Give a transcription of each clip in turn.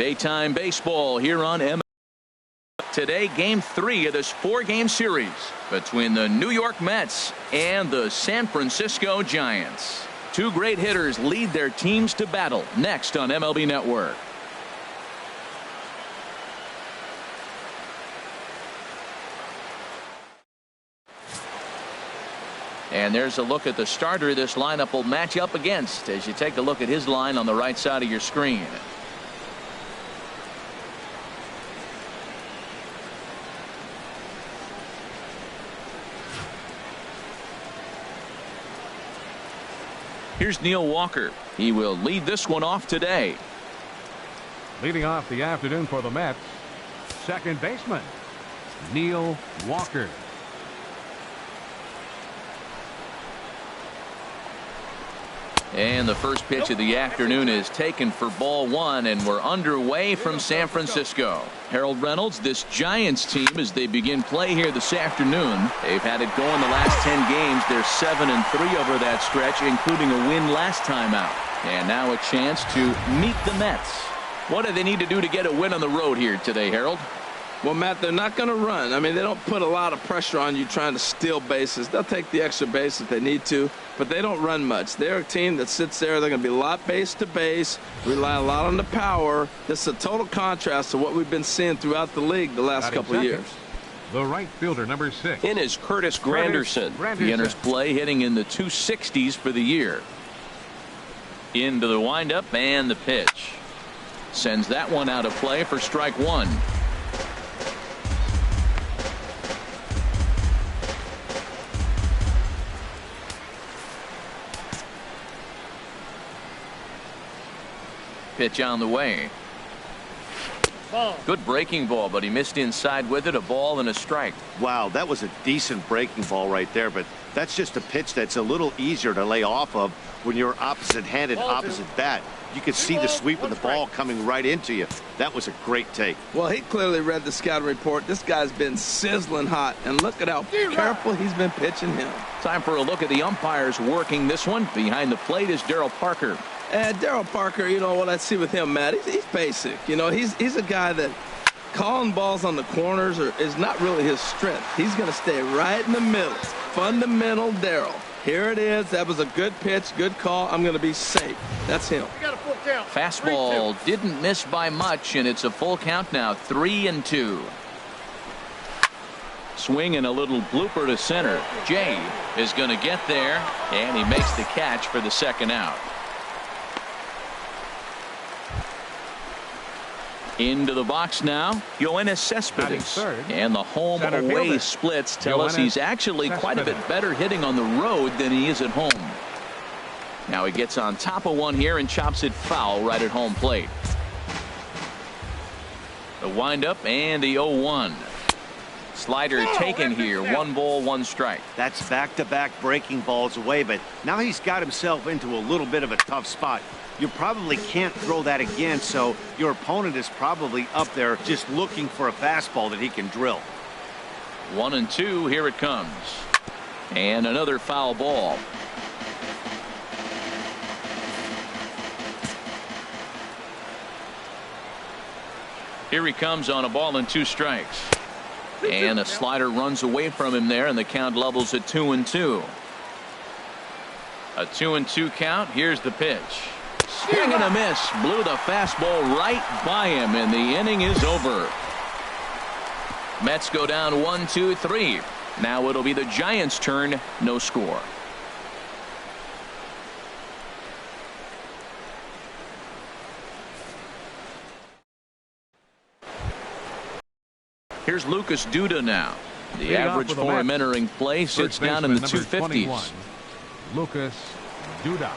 Daytime baseball here on MLB. Today, game 3 of this 4-game series between the New York Mets and the San Francisco Giants. Two great hitters lead their teams to battle next on MLB Network. And there's a look at the starter this lineup will match up against as you take a look at his line on the right side of your screen. Here's Neil Walker. He will lead this one off today. Leading off the afternoon for the Mets, second baseman, Neil Walker. And the first pitch of the afternoon is taken for ball 1, and we're underway from San Francisco. Harold Reynolds, this Giants team, as they begin play here this afternoon, they've had it going the last 10 games. They're 7-3 over that stretch, including a win last time out. And now a chance to meet the Mets. What do they need to do to get a win on the road here today, Harold? Well, Matt, they're not going to run. I mean, they don't put a lot of pressure on you trying to steal bases. They'll take the extra base if they need to, but they don't run much. They're a team that sits there. They're going to be a lot base to base, rely a lot on the power. This is a total contrast to what we've been seeing throughout the league the last couple of years. The right fielder, number 6. In is Curtis Granderson. He enters play hitting in the 260s for the year. Into the windup and the pitch. Sends that one out of play for strike 1. Pitch on the way. Good breaking ball, but he missed inside with it. A ball and a strike. Wow, that was a decent breaking ball right there, but that's just a pitch that's a little easier to lay off of when you're opposite-handed, opposite bat. You could see the sweep of the ball coming right into you. That was a great take. Well, he clearly read the scouting report. This guy's been sizzling hot, and look at how careful he's been pitching him. Time for a look at the umpires working this one. Behind the plate is Darryl Parker. And Darryl Parker, you know what I see with him, Matt, he's basic. You know, he's a guy that calling balls on the corners is not really his strength. He's going to stay right in the middle. Fundamental Darryl. Here it is. That was a good pitch, good call. I'm going to be safe. That's him. Fastball didn't miss by much, and it's a full count now. 3-2. Swing and a little blooper to center. Jay is going to get there, and he makes the catch for the second out. Into the box now, Yoenis Cespedes. And the home-away splits tell us he's actually quite a bit better hitting on the road than he is at home. Now he gets on top of one here and chops it foul right at home plate. The windup and the 0-1. Slider taken here. 1 ball, 1 strike. That's back-to-back breaking balls away, but now he's got himself into a little bit of a tough spot. You probably can't throw that again, so your opponent is probably up there just looking for a fastball that he can drill. 1-2. Here it comes. And another foul ball. Here he comes on a ball and 2 strikes. And a slider runs away from him there, and the count levels at 2-2. A 2-2 count. Here's the pitch. Swing and a miss. Blew the fastball right by him, and the inning is over. Mets go down 1-2-3. Now it'll be the Giants' turn. No score. Here's Lucas Duda now. The average for him entering play sits down in the 250s. Lucas Duda.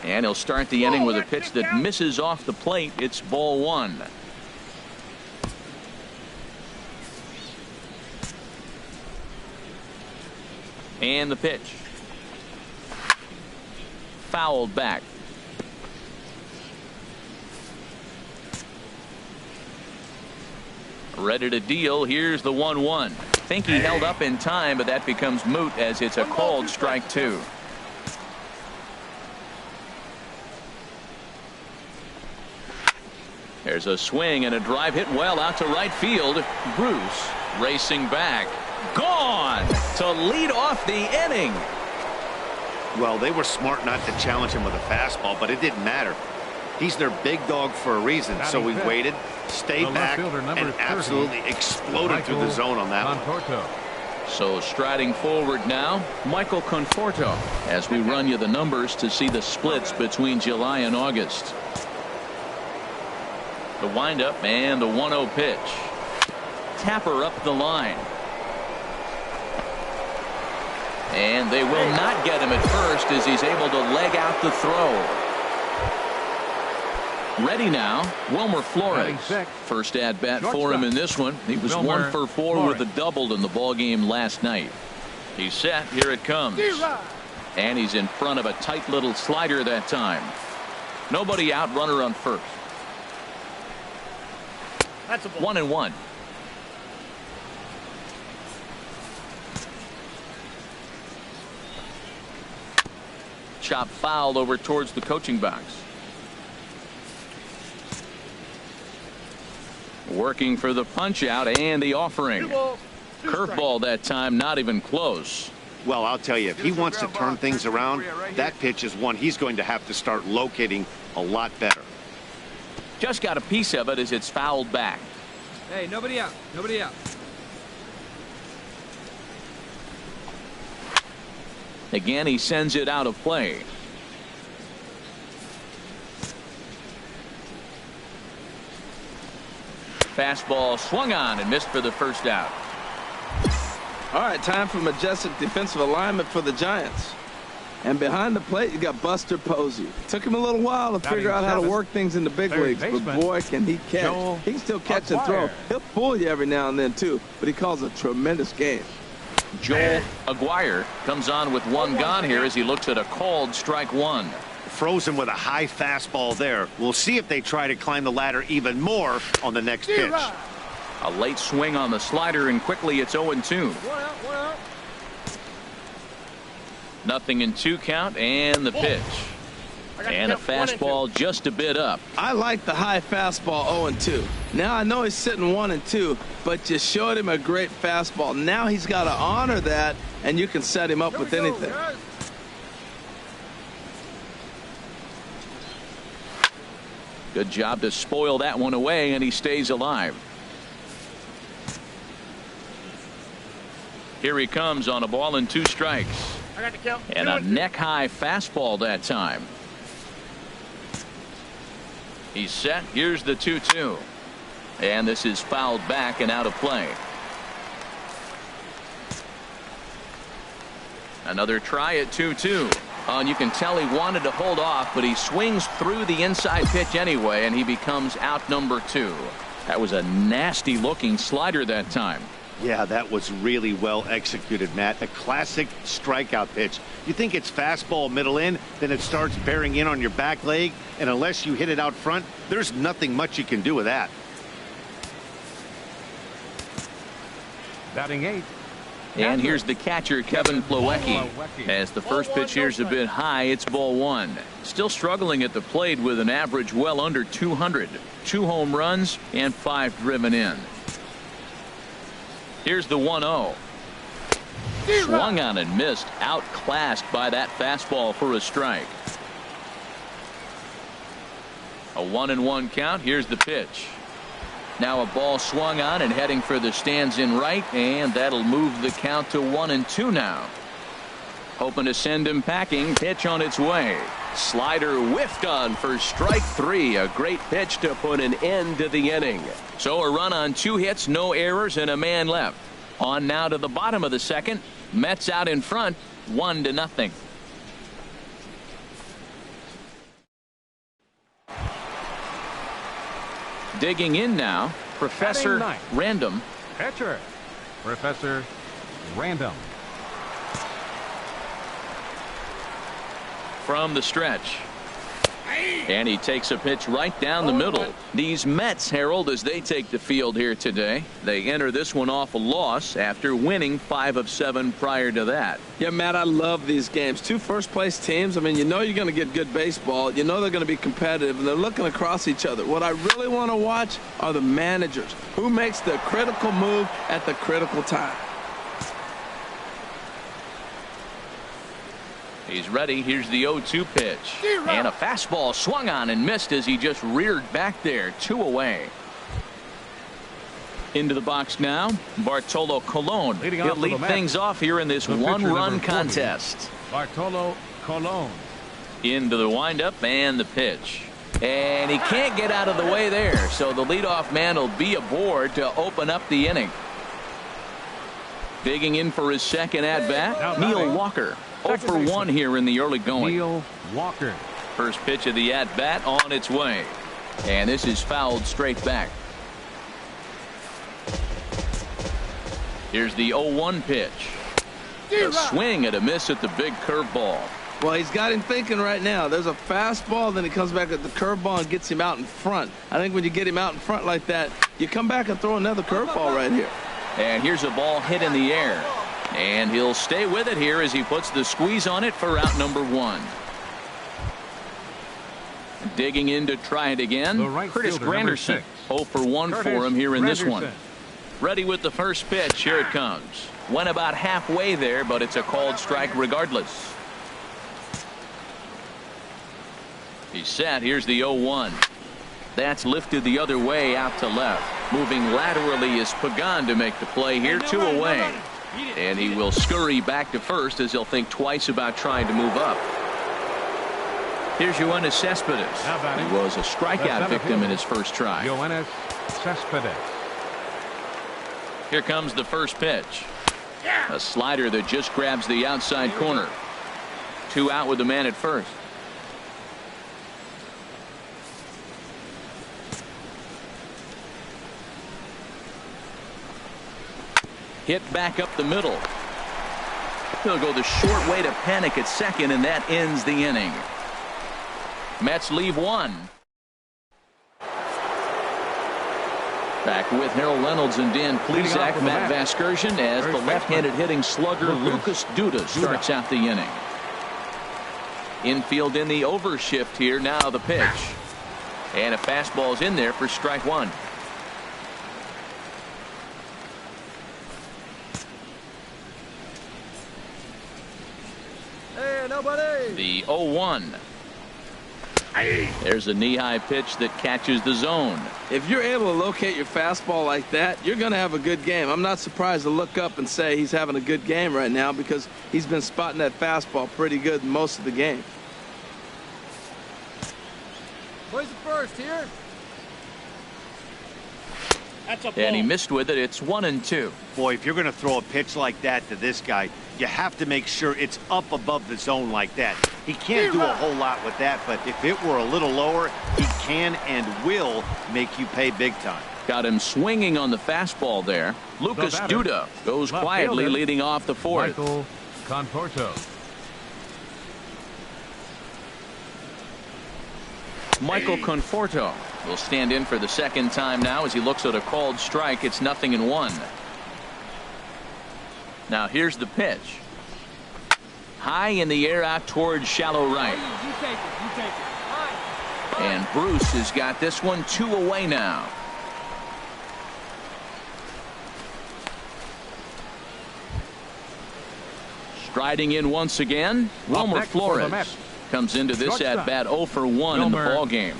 And he'll start the inning with a pitch that misses off the plate. It's ball 1. And the pitch. Fouled back. Ready to deal. Here's the 1-1. Think he held up in time, but that becomes moot as it's a called strike 2. There's a swing and a drive hit well out to right field. Bruce racing back. Gone to lead off the inning. Well, they were smart not to challenge him with a fastball, but it didn't matter. He's their big dog for a reason, so we waited, stayed back, and absolutely exploded through the zone on that one. So striding forward now, Michael Conforto, as we run you the numbers to see the splits between July and August. The windup and the 1-0 pitch. Tapper up the line. And they will not get him at first as he's able to leg out the throw. Ready now, Wilmer Flores. First at bat for him in this one. He was 1 for 4 with a double in the ball game last night. He's set. Here it comes. And he's in front of a tight little slider that time. Nobody out, runner on first. That's a ball. 1-1. Chop foul over towards the coaching box. Working for the punch out and the offering. Curveball that time, not even close. Well, I'll tell you, if he wants to turn things around, that pitch is one he's going to have to start locating a lot better. Just got a piece of it as it's fouled back. Hey, nobody out. Nobody out. Again, he sends it out of play. Fastball swung on and missed for the first out. All right, time for majestic defensive alignment for the Giants. And behind the plate, you got Buster Posey. Took him a little while to figure out how to work things in the big leagues, but boy, can he catch. He can still catch and throw. He'll fool you every now and then, too, but he calls a tremendous game. Joel Aguirre comes on with one gone here as he looks at a called strike one. Frozen with a high fastball there. We'll see if they try to climb the ladder even more on the next pitch. A late swing on the slider, and quickly it's 0-2. Nothing in 2 count, and the pitch. And a fastball just a bit up. I like the high fastball 0-2. Now I know he's sitting 1-2, but you showed him a great fastball. Now he's got to honor that, and you can set him up with anything. Good job to spoil that one away, and he stays alive. Here he comes on a ball and 2 strikes. And a neck-high fastball that time. He's set. Here's the 2-2. And this is fouled back and out of play. Another try at 2-2. And you can tell he wanted to hold off, but he swings through the inside pitch anyway, and he becomes out number 2. That was a nasty looking slider that time. Yeah, that was really well executed, Matt. A classic strikeout pitch. You think it's fastball middle in, then it starts bearing in on your back leg, and unless you hit it out front, there's nothing much you can do with that. Batting 8. And here's the catcher, Kevin Plawecki. As the first pitch here's a bit high, it's ball 1. Still struggling at the plate with an average well under 200. 2 home runs and 5 driven in. Here's the 1-0. Swung on and missed, outclassed by that fastball for a strike. A 1-1 count. Here's the pitch. Now a ball swung on and heading for the stands in right, and that'll move the count to 1-2 now. Hoping to send him packing. Pitch on its way. Slider whiffed on for strike 3. A great pitch to put an end to the inning. So a run on 2 hits, no errors, and a man left. On now to the bottom of the second. Mets out in front, 1-0. Digging in now, Professor Random. Pitcher, Professor Random. From the stretch. And he takes a pitch right down the middle. These Mets, Harold, as they take the field here today, they enter this one off a loss after winning 5 of 7 prior to that. Yeah, Matt, I love these games. 2 first-place teams. I mean, you know you're going to get good baseball. You know they're going to be competitive, and they're looking across each other. What I really want to watch are the managers. Who makes the critical move at the critical time? He's ready. Here's the 0-2 pitch. And a fastball swung on and missed as he just reared back there. 2 away. Into the box now, Bartolo Colon. He'll lead things off here in this one-run contest. Bartolo Colon. Into the windup and the pitch. And he can't get out of the way there, so the leadoff man will be aboard to open up the inning. Digging in for his second at-bat, Neil Walker. 0 for 1 here in the early going. Neil Walker. First pitch of the at-bat on its way. And this is fouled straight back. Here's the 0-1 pitch. A swing and a miss at the big curveball. Well, he's got him thinking right now. There's a fastball, then he comes back at the curveball and gets him out in front. I think when you get him out in front like that, you come back and throw another curveball right here. And here's a ball hit in the air. And he'll stay with it here as he puts the squeeze on it for out number 1. Digging in to try it again. Curtis Granderson. 0 for 1 for him here in this one. Ready with the first pitch. Here it comes. Went about halfway there, but it's a called strike regardless. He's set. Here's the 0-1. That's lifted the other way out to left. Moving laterally is Pagan to make the play here. 2 away. And he will scurry back to first as he'll think twice about trying to move up. Here's Yoenis Cespedes. He was a strikeout victim in his first try. Yoenis Cespedes. Here comes the first pitch. A slider that just grabs the outside corner. 2 out with the man at first. Hit back up the middle. He'll go the short way to Panik at second, and that ends the inning. Mets leave 1. Back with Harold Reynolds and Dan Plesac, Matt Vasgersian, as the left-handed hitting slugger Lucas Duda starts out the inning. Infield in the overshift here. Now the pitch. And a fastball's in there for strike 1. The 0-1. There's a knee-high pitch that catches the zone. If you're able to locate your fastball like that, you're going to have a good game. I'm not surprised to look up and say he's having a good game right now because he's been spotting that fastball pretty good most of the game. Where's the first here? That's a ball. And he missed with it. It's 1-2. Boy, if you're going to throw a pitch like that to this guy, you have to make sure it's up above the zone like that. He can't do a whole lot with that, but if it were a little lower, he can and will make you pay big time. Got him swinging on the fastball there. Lucas Duda goes quietly leading off the 4th. Michael Conforto. Michael Conforto will stand in for the second time now as he looks at a called strike. It's 0-1. Now here's the pitch. High in the air out towards shallow right. You take it. And Bruce has got this one 2 away now. Striding in once again, Wilmer Flores comes into this at bat 0 for 1 in the ball game.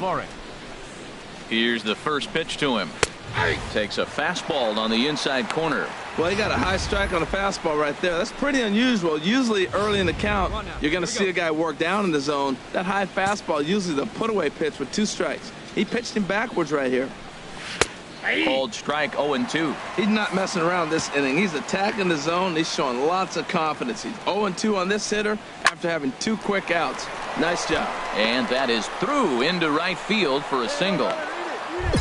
Here's the first pitch to him. Takes a fastball on the inside corner. Well, he got a high strike on a fastball right there. That's pretty unusual. Usually early in the count, you're going to see a guy work down in the zone. That high fastball, usually the put-away pitch with 2 strikes. He pitched him backwards right here. Called strike 0-2. He's not messing around this inning. He's attacking the zone. He's showing lots of confidence. He's 0-2 on this hitter after having 2 quick outs. Nice job. And that is through into right field for a single.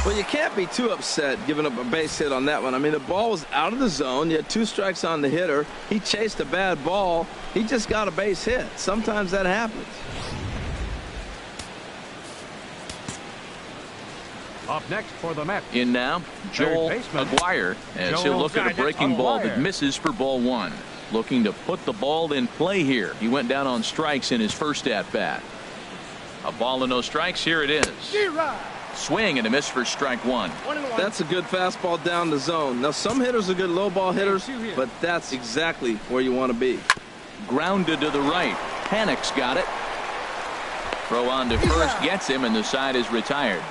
Well, you can't be too upset giving up a base hit on that one. I mean, the ball was out of the zone. You had 2 strikes on the hitter. He chased a bad ball. He just got a base hit. Sometimes that happens. Up next for the Mets. In now, Joel Third baseman, Aguirre, as he'll Joel look at a breaking ball that misses for ball one. Looking to put the ball in play here. He went down on strikes in his first at-bat. A ball and no strikes. Here it is. Swing and a miss for strike one. That's a good fastball down the zone. Now, some hitters are good low ball hitters, but that's exactly where you want to be. Grounded to the right. Panic's got it. Throw on to first, gets him, and the side is retired.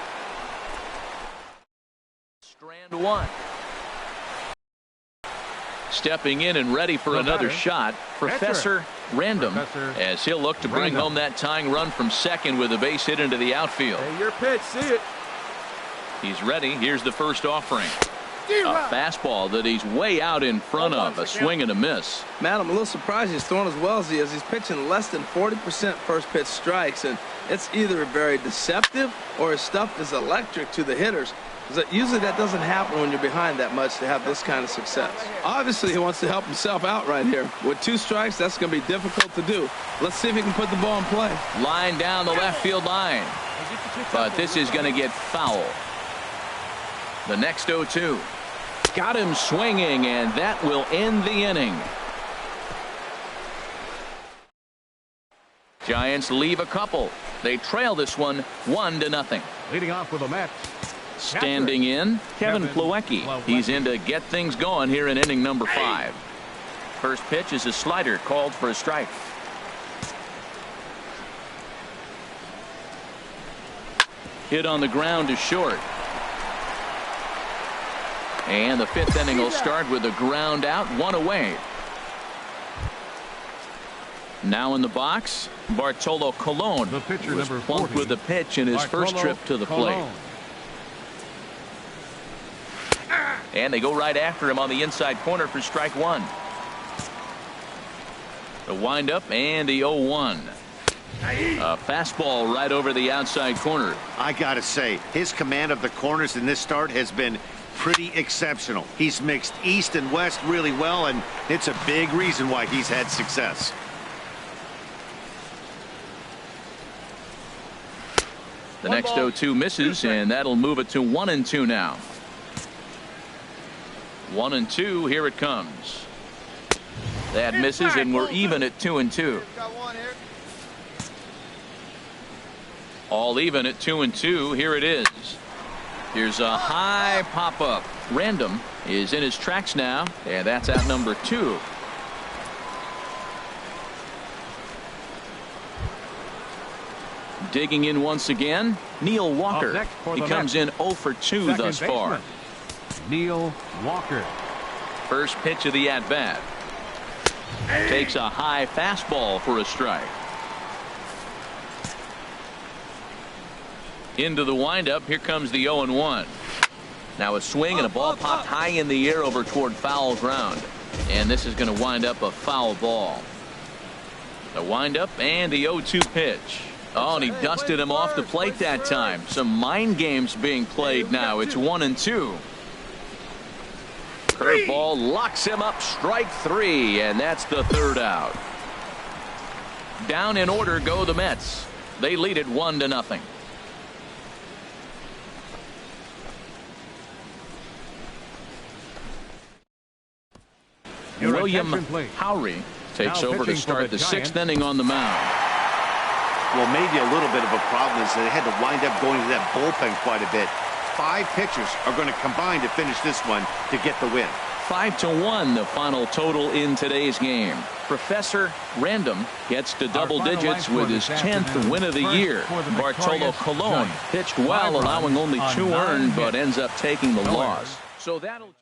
Strand one. Stepping in and ready for another shot, Professor Random, as he'll look to bring home that tying run from second with a base hit into the outfield. Hey, your pitch, see it. He's ready. Here's the first offering. A fastball that he's way out in front of. A swing and a miss. Matt, I'm a little surprised he's throwing as well as he is. He's pitching less than 40% first pitch strikes, and it's either very deceptive or his stuff is electric to the hitters. Usually that doesn't happen when you're behind that much to have this kind of success. Obviously, he wants to help himself out right here. With 2 strikes, that's going to be difficult to do. Let's see if he can put the ball in play. Line down the left field line. But this is going to get foul. The next 0-2. Got him swinging, and that will end the inning. Giants leave a couple. They trail this one 1-0. Leading off with the Mets. Standing in, Kevin Plawecki. He's in to get things going here in inning number 5. First pitch is a slider called for a strike. Hit on the ground to short. And the 5th inning will start with a ground out, 1 away. Now in the box, Bartolo Colon. The pitcher, was number plunked 40, with a pitch in his first trip to the plate. And they go right after him on the inside corner for strike one. The windup and the 0-1. A fastball right over the outside corner. I gotta say, his command of the corners in this start has been pretty exceptional. He's mixed east and west really well, and it's a big reason why he's had success. The next 0-2 misses, and that'll move it to 1-2 now. 1-2, here it comes. That misses, and we're even at 2-2. All even at 2-2. Here it is. Here's a high pop-up. Random is in his tracks now, and that's out number 2. Digging in once again, Neil Walker. He comes in 0 for 2 thus far. Neil Walker. First pitch of the at-bat. Takes a high fastball for a strike. Into the windup. Here comes the 0-1. Now a swing and a ball popped high in the air over toward foul ground. And this is going to wind up a foul ball. The windup and the 0-2 pitch. Oh, and he dusted him off the plate that time. Some mind games being played now. It's 1-2. Curveball locks him up. Strike 3, and that's the 3rd out. Down in order go the Mets. They lead it 1-0. William Howry takes over to start the 6th inning on the mound. Well, maybe a little bit of a problem is they had to wind up going to that bullpen quite a bit. 5 pitchers are going to combine to finish this one to get the win. 5-1 the final total in today's game. Professor Random gets to double digits with his 10th win of the year. Bartolo Colon pitched well, allowing only 2 earned, but ends up taking the loss. So that'll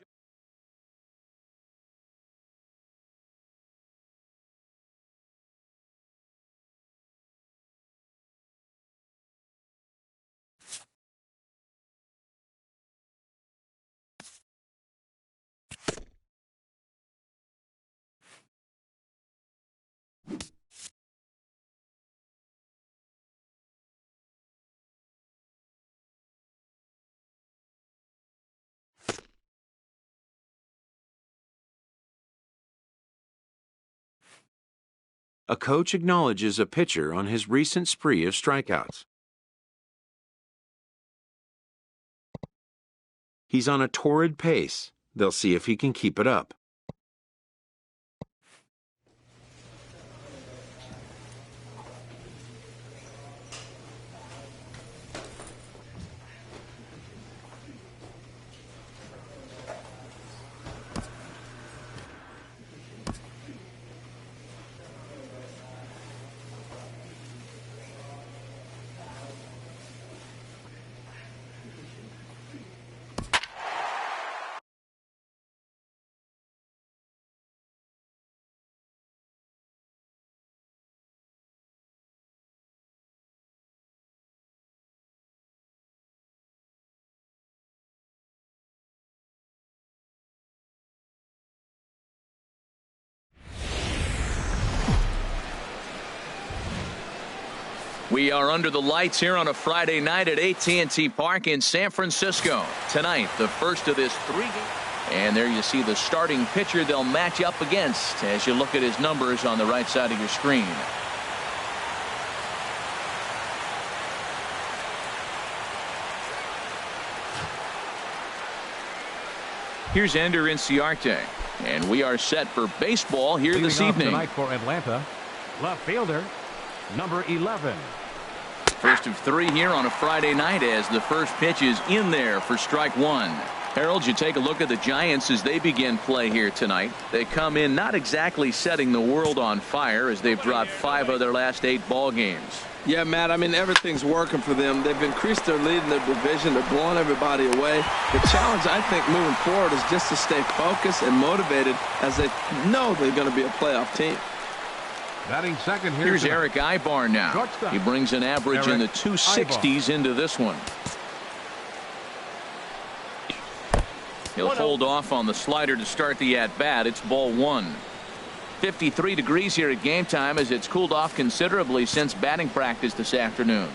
A coach acknowledges a pitcher on his recent spree of strikeouts. He's on a torrid pace. They'll see if he can keep it up. We are under the lights here on a Friday night at AT&T Park in San Francisco. Tonight, the first of this 3 games. And there you see the starting pitcher they'll match up against as you look at his numbers on the right side of your screen. Here's Ender Inciarte. And we are set for baseball here this evening. Tonight for Atlanta, left fielder, number 11. First of 3 here on a Friday night as the first pitch is in there for strike 1. Harold, you take a look at the Giants as they begin play here tonight. They come in not exactly setting the world on fire as they've dropped 5 of their last 8 ball games. Yeah, Matt, I mean, everything's working for them. They've increased their lead in their division. They're blowing everybody away. The challenge, I think, moving forward is just to stay focused and motivated as they know they're going to be a playoff team. Batting second here. Here's Eric Ibar now. Shortstop. He brings an average in the 260s into this one. He'll hold off on the slider to start the at-bat. It's ball 1. 53 degrees here at game time as it's cooled off considerably since batting practice this afternoon.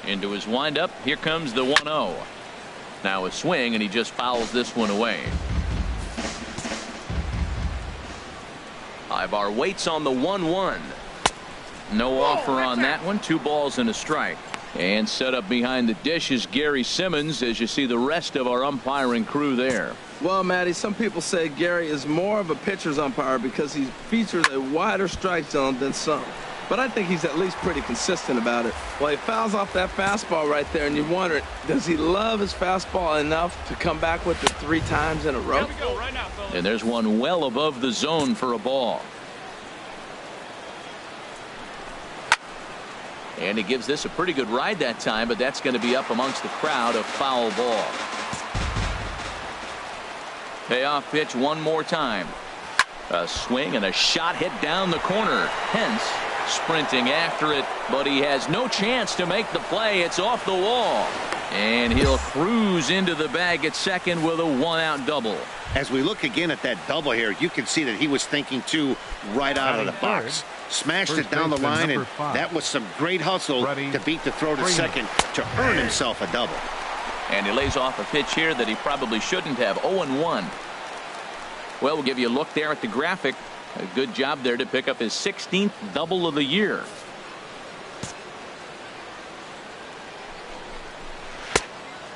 Into his windup. Here comes the 1-0. Now a swing, and he just fouls this one away. Ibar waits on the 1-1. No offer on that one. 2 balls and a strike. And set up behind the dish is Gary Simmons as you see the rest of our umpiring crew there. Well, Matty, some people say Gary is more of a pitcher's umpire because he features a wider strike zone than some. But I think he's at least pretty consistent about it. Well, he fouls off that fastball right there, and you wonder, does he love his fastball enough to come back with it 3 times in a row? Here we go right now, fellas. And there's one well above the zone for a ball. And he gives this a pretty good ride that time, but that's going to be up amongst the crowd. A foul ball. Payoff pitch one more time. A swing and a shot hit down the corner. Hence sprinting after it, but he has no chance to make the play. It's off the wall. And he'll cruise into the bag at second with a 1-out double. As we look again at that double here, you can see that he was thinking too right out of the box. Smashed it down the line, and that was some great hustle to beat the throw to second to earn himself a double. And he lays off a pitch here that he probably shouldn't have. 0-1. Well, we'll give you a look there at the graphic. A good job there to pick up his 16th double of the year.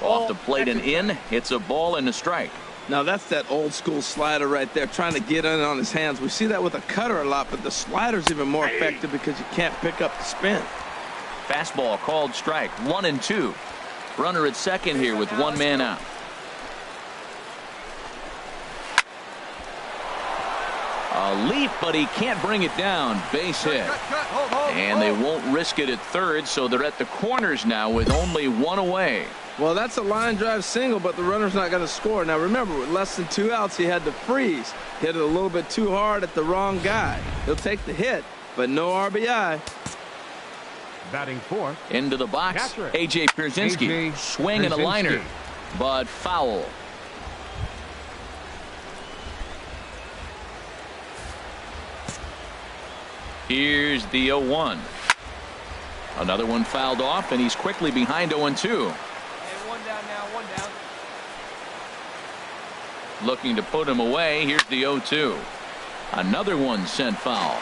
Off the plate and in. It's a ball and a strike. Now that's that old school slider right there, trying to get in on his hands. We see that with a cutter a lot, but the slider's even more effective because you can't pick up the spin. Fastball called strike. 1-2. Runner at second here with 1 man out. A leap, but he can't bring it down. Base hit. And they won't risk it at third, so they're at the corners now with only 1 away. Well, that's a line drive single, but the runner's not going to score. Now, remember, with less than 2 outs, he had to freeze. Hit it a little bit too hard at the wrong guy. He'll take the hit, but no RBI. Batting fourth. Into the box, Catcher. A.J. Pierzynski. Swing and a liner, but foul. Here's the 0-1. Another one fouled off, and he's quickly behind 0-2. Hey, 1 down now, 1 down. Looking to put him away. Here's the 0-2. Another one sent foul.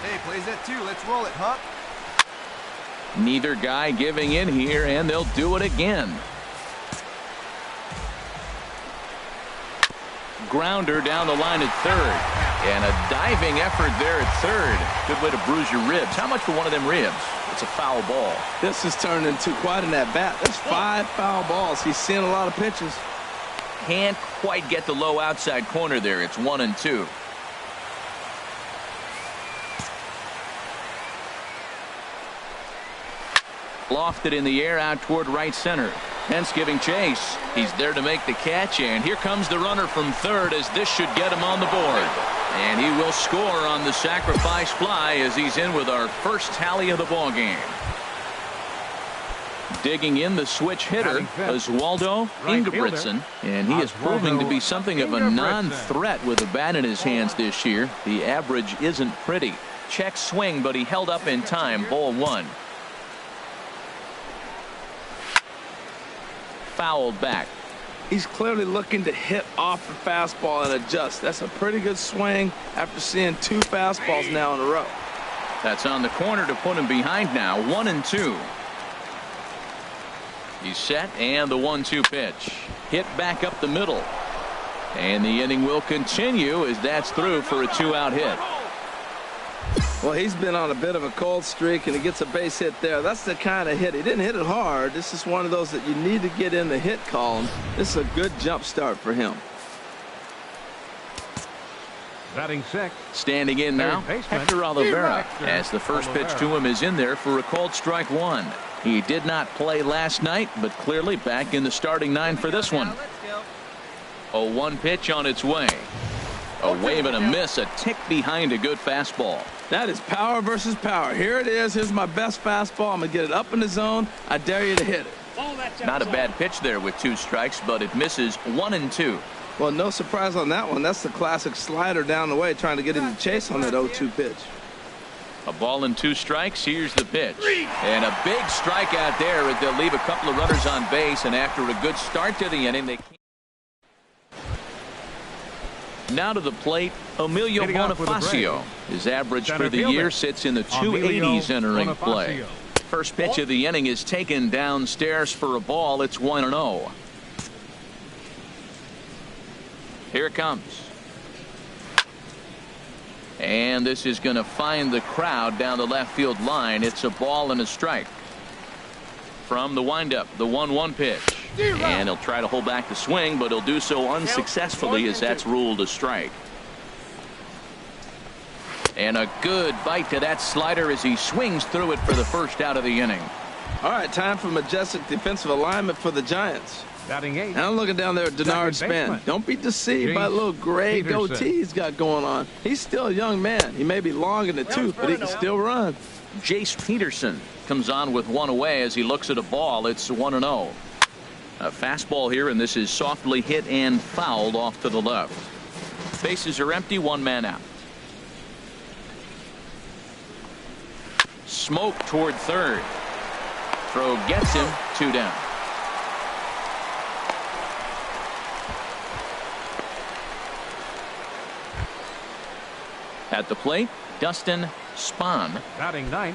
Hey, plays that 2. Let's roll it, huh? Neither guy giving in here, and they'll do it again. Grounder down the line at third. And a diving effort there at third. Good way to bruise your ribs. How much for one of them ribs? It's a foul ball. This has turned into quite an at-bat. There's 5 foul balls. He's seeing a lot of pitches. Can't quite get the low outside corner there. It's 1-2. Lofted in the air out toward right center. Pence giving chase. He's there to make the catch, and here comes the runner from third as this should get him on the board. And he will score on the sacrifice fly as he's in with our first tally of the ball game. Digging in the switch hitter is Waldo Ingebrigtsen, and he is proving to be something of a non-threat with a bat in his hands this year. The average isn't pretty. Check swing, but he held up in time. Ball 1. Fouled back. He's clearly looking to hit off the fastball and adjust. That's a pretty good swing after seeing 2 fastballs now in a row. That's on the corner to put him behind now. 1-2. He's set, and the 1-2 pitch. Hit back up the middle. And the inning will continue as that's through for a 2-out hit. Well, he's been on a bit of a cold streak, and he gets a base hit there. That's the kind of hit. He didn't hit it hard. This is one of those that you need to get in the hit column. This is a good jump start for him. Batting 6. Standing in now, Hector Olivera, as the first pitch to him is in there for a called strike 1. He did not play last night, but clearly back in the starting 9 for this one. A 1 pitch on its way. A wave and a miss, a tick behind a good fastball. That is power versus power. Here it is. Here's my best fastball. I'm going to get it up in the zone. I dare you to hit it. Not a bad pitch there with 2 strikes, but it misses. 1-2. Well, no surprise on that one. That's the classic slider down the way, trying to get him to chase on that 0-2 pitch. A ball and 2 strikes. Here's the pitch. And a big strikeout there as they'll leave a couple of runners on base, and after a good start to the inning, they can't. Now to the plate, Emilio Bonifacio. His average for the year sits in the 280s entering play. First pitch of the inning is taken downstairs for a ball. It's 1-0. Here it comes. And this is going to find the crowd down the left field line. It's a ball and a strike. From the windup, the 1-1 pitch. And he'll try to hold back the swing, but he'll do so unsuccessfully as that's ruled a strike. And a good bite to that slider as he swings through it for the first out of the inning. All right, time for majestic defensive alignment for the Giants. Batting 8. And I'm looking down there at Denard Span. Don't be deceived by the little gray goatee he's got going on. He's still a young man. He may be long in the tooth, but he can still run. Jace Peterson comes on with 1 away as he looks at a ball. It's 1-0. A fastball here, and this is softly hit and fouled off to the left. Bases are empty, 1 man out. Smoke toward third. Throw gets him, 2 down. At the plate, Dustin Spahn. Batting 9th,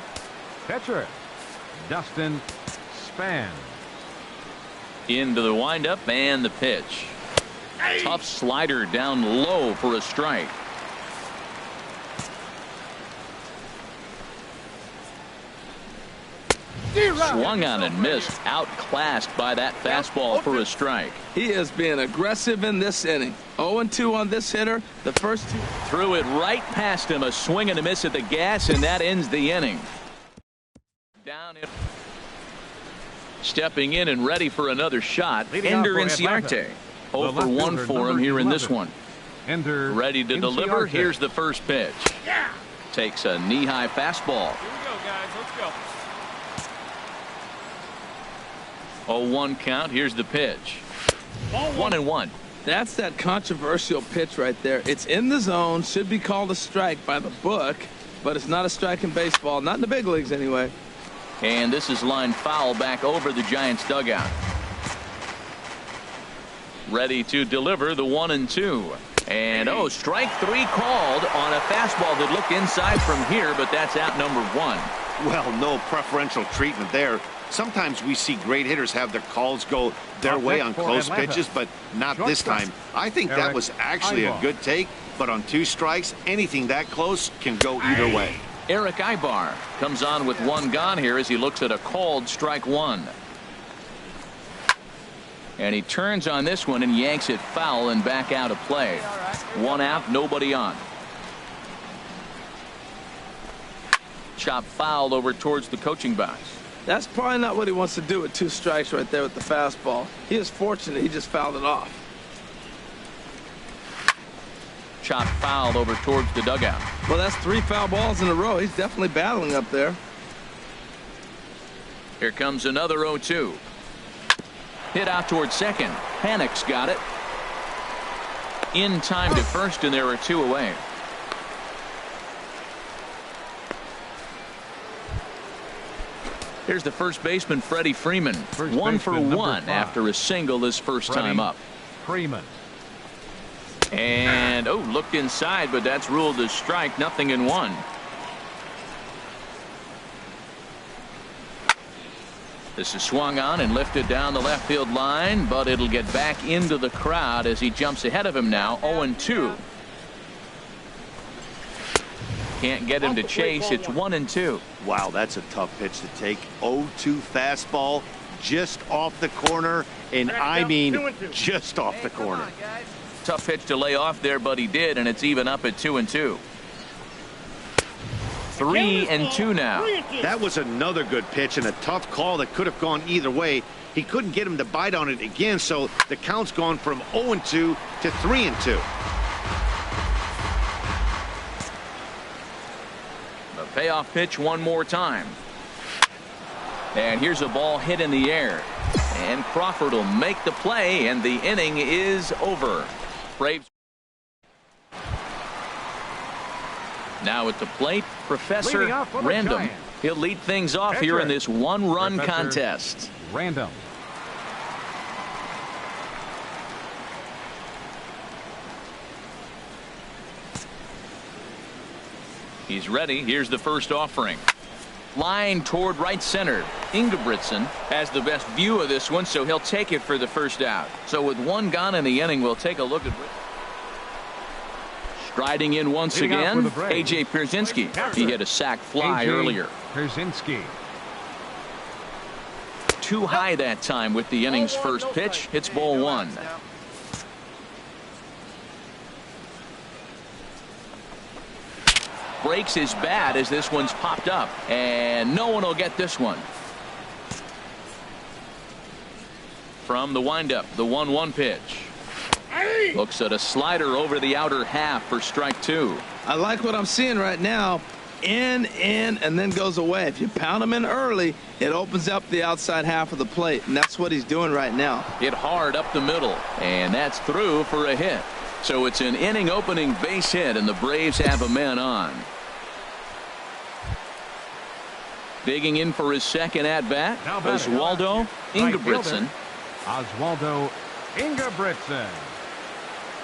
pitcher Dustin Spahn. Into the windup and the pitch. Tough slider down low for a strike. Swung on and missed. Outclassed by that fastball for a strike. He is being aggressive in this inning. 0-2 on this hitter. The first 2. Threw it right past him. A swing and a miss at the gas, and that ends the inning. Down it. Stepping in and ready for another shot. Ender Inciarte. 0 for 1 for him here in this one. Ender ready to deliver. Here's the first pitch. Takes a knee-high fastball. Here we go, guys. Let's go. 0-1 count. Here's the pitch. 1-1. That's that controversial pitch right there. It's in the zone. Should be called a strike by the book, but it's not a strike in baseball. Not in the big leagues anyway. And this is lined foul back over the Giants dugout. Ready to deliver the 1-2. And strike 3 called on a fastball that looked inside from here, but that's out number 1. Well, no preferential treatment there. Sometimes we see great hitters have their calls go their Up way next on for close Atlanta. pitches, but not this Shortstop, time. I think that Eric was actually a Aybar. good take, but on 2 strikes, anything that close can go either way. Eric Aybar comes on with 1 gone here as he looks at a called strike 1. And he turns on this one and yanks it foul and back out of play. 1 out, nobody on. Chop foul over towards the coaching box. That's probably not what he wants to do with 2 strikes right there with the fastball. He is fortunate he just fouled it off. Chop foul over towards the dugout. Well, that's 3 foul balls in a row. He's definitely battling up there. Here comes another 0-2. Hit out towards second. Panik's got it. In time to first, and there are 2 away. Here's the first baseman, Freddie Freeman. First 1 for baseman, number 1 5. after a single his first Freddie time up. Freeman. And, looked inside, but that's ruled as strike. Nothing in 1. This is swung on and lifted down the left field line, but it'll get back into the crowd as he jumps ahead of him now. 0-2. Can't get him to chase. It's 1-2. Wow, that's a tough pitch to take. 0-2 fastball just off the corner, and I mean just off the corner. Tough pitch to lay off there, but he did, and it's even up at 2-2. 3-2 now. That was another good pitch and a tough call that could have gone either way. He couldn't get him to bite on it again, so the count's gone from 0-2 to 3-2. The payoff pitch one more time. And here's a ball hit in the air. And Crawford will make the play, and the inning is over. Braves. Now at the plate, Professor Leading off for the Random. Giants. He'll lead things off here in this 1-run Professor contest. Random. He's ready. Here's the first offering. Line toward right center. Ingebrigtsen has the best view of this one, so he'll take it for the first out. So with 1 gone in the inning, we'll take a look at. Striding in once Leading out again, for the Braves. A.J. Pierzynski. He hit a sac fly A.J. earlier. Pierzynski. Too high that time with the inning's first pitch. It's ball 1. Breaks his bat as this one's popped up, and no one will get this one. From the windup, the 1-1 pitch. Looks at a slider over the outer half for strike 2. I like what I'm seeing right now. In, and then goes away. If you pound him in early, it opens up the outside half of the plate, and that's what he's doing right now. Hit hard up the middle, and that's through for a hit. So it's an inning opening base hit, and the Braves have a man on. Digging in for his second at bat, Now batting. Oswaldo Ingebrigtsen. Oswaldo Ingebrigtsen.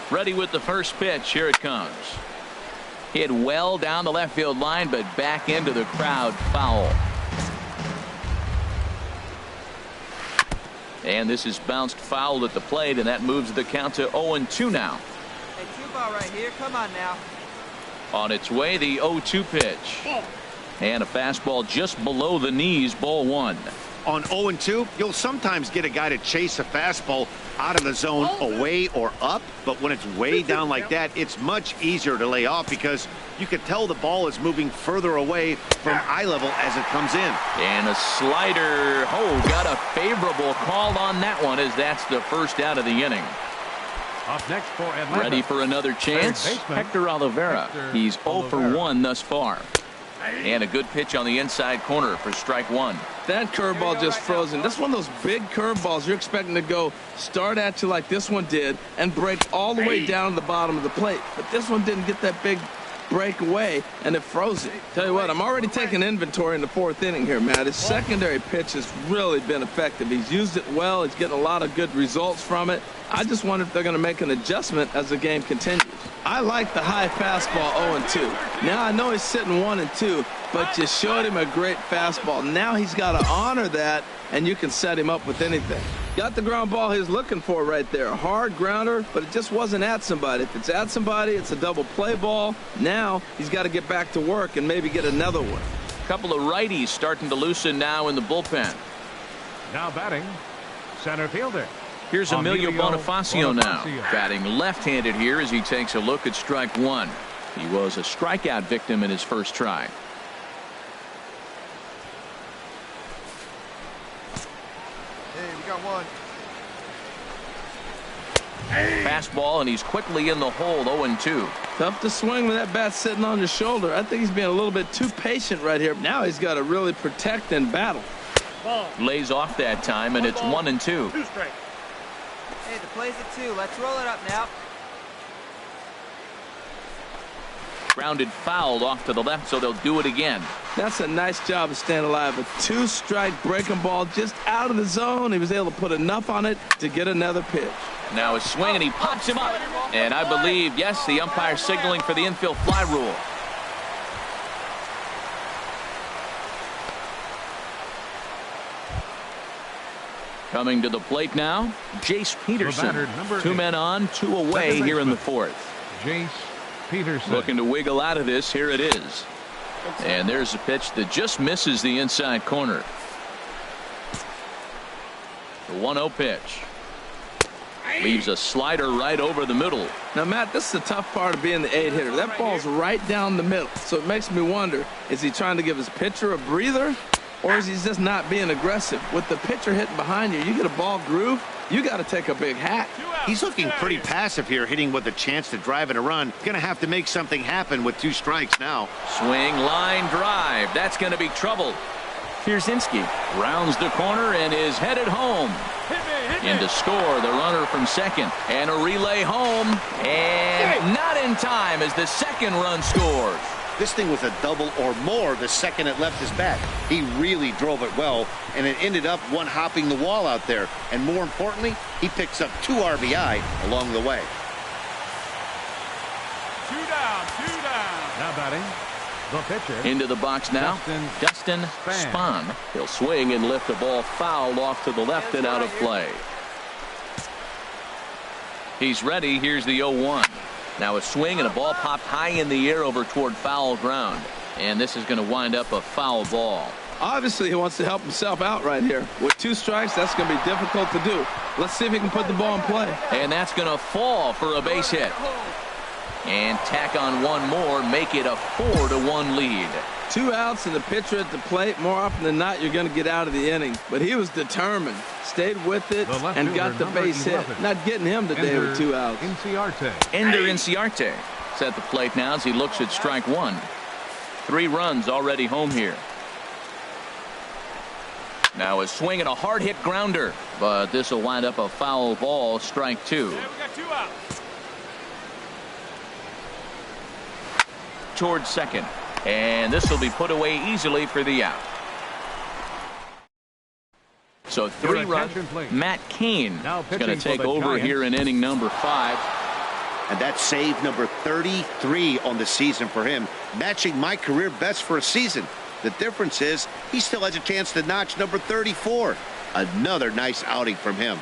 Ready with the first pitch. Here it comes. Hit well down the left field line, but back into the crowd. Foul. And this is bounced foul at the plate, and that moves the count to 0-2 now. Hey, 2-ball right here. Come on now. On its way, the 0-2 pitch. And a fastball just below the knees, ball 1. On 0-2, you'll sometimes get a guy to chase a fastball out of the zone away or up, but when it's way down like that, it's much easier to lay off because you can tell the ball is moving further away from eye level as it comes in. And a slider. Got a favorable call on that one as that's the first out of the inning. Up next for Atlanta. Ready for another chance? Third baseman, Hector Oliveira. Hector He's 0 for Oliveira. 1 thus far. And a good pitch on the inside corner for strike 1. That curveball just frozen. That's one of those big curveballs you're expecting to go start at you like this one did and break all the way down to the bottom of the plate. But this one didn't get that big break away, and it froze it. Tell you what, I'm already taking inventory in the 4th inning here, Matt. His secondary pitch has really been effective. He's used it well. He's getting a lot of good results from it. I just wonder if they're going to make an adjustment as the game continues. I like the high fastball 0-2. Now I know he's sitting 1-2, but you showed him a great fastball. Now he's got to honor that, and you can set him up with anything. Got the ground ball he was looking for right there. Hard grounder, but it just wasn't at somebody. If it's at somebody, it's a double play ball. Now he's got to get back to work and maybe get another one. A couple of righties starting to loosen now in the bullpen. Now batting, center fielder. Here's Emilio Bonifacio now, batting left-handed here as he takes a look at strike one. He was a strikeout victim in his first try. Hey, we got one. Fastball, and he's quickly in the hole, 0-2. Tough to swing with that bat sitting on your shoulder. I think he's being a little bit too patient right here. Now he's got to really protect and battle. Lays off that time, and it's 1-2. Hey, the play's at 2. Let's roll it up now. Grounded foul off to the left, so they'll do it again. That's a nice job of staying alive. A 2-strike breaking ball just out of the zone. He was able to put enough on it to get another pitch. Now a swing, and he pops him up. And I believe, yes, the umpire signaling for the infield fly rule. Coming to the plate now, Jace Peterson. Two men on, two away here in the 4th. Jace Peterson. Looking to wiggle out of this. Here it is. And there's a pitch that just misses the inside corner. The 1-0 pitch. Leaves a slider right over the middle. Now, Matt, this is the tough part of being the 8-hitter. That ball's right down the middle. So it makes me wonder, is he trying to give his pitcher a breather? Or is he just not being aggressive? With the pitcher hitting behind you, you get a ball groove, you got to take a big hack. He's looking pretty passive here, hitting with a chance to drive in a run. Going to have to make something happen with 2 strikes now. Swing, line drive. That's going to be trouble. Pierzynski rounds the corner and is headed home. In to score the runner from second. And a relay home. And not in time as the second run scores. This thing was a double or more the second it left his bat. He really drove it well, and it ended up one-hopping the wall out there. And more importantly, he picks up 2 RBI along the way. 2 down. Now batting, the pitcher. Into the box now, Dustin Spahn. He'll swing and lift the ball foul off to the left and out of play. He's ready. Here's the 0-1. Now a swing and a ball popped high in the air over toward foul ground. And this is going to wind up a foul ball. Obviously, he wants to help himself out right here. With 2 strikes, that's going to be difficult to do. Let's see if he can put the ball in play. And that's going to fall for a base hit. And tack on one more, make it a 4-1 lead. 2 outs and the pitcher at the plate. More often than not, you're going to get out of the inning. But he was determined, stayed with it, and got the base hit. Not getting him today with 2 outs. Ender Inciarte is at the plate now as he looks at strike one. 3 runs already home here. Now a swing and a hard hit grounder, but this will wind up a foul ball, strike 2. Towards second, and this will be put away easily for the out. So 3 runs. Matt Cain is going to take over here in inning number 5. And that's save number 33 on the season for him, matching my career best for a season. The difference is he still has a chance to notch number 34. Another nice outing from him.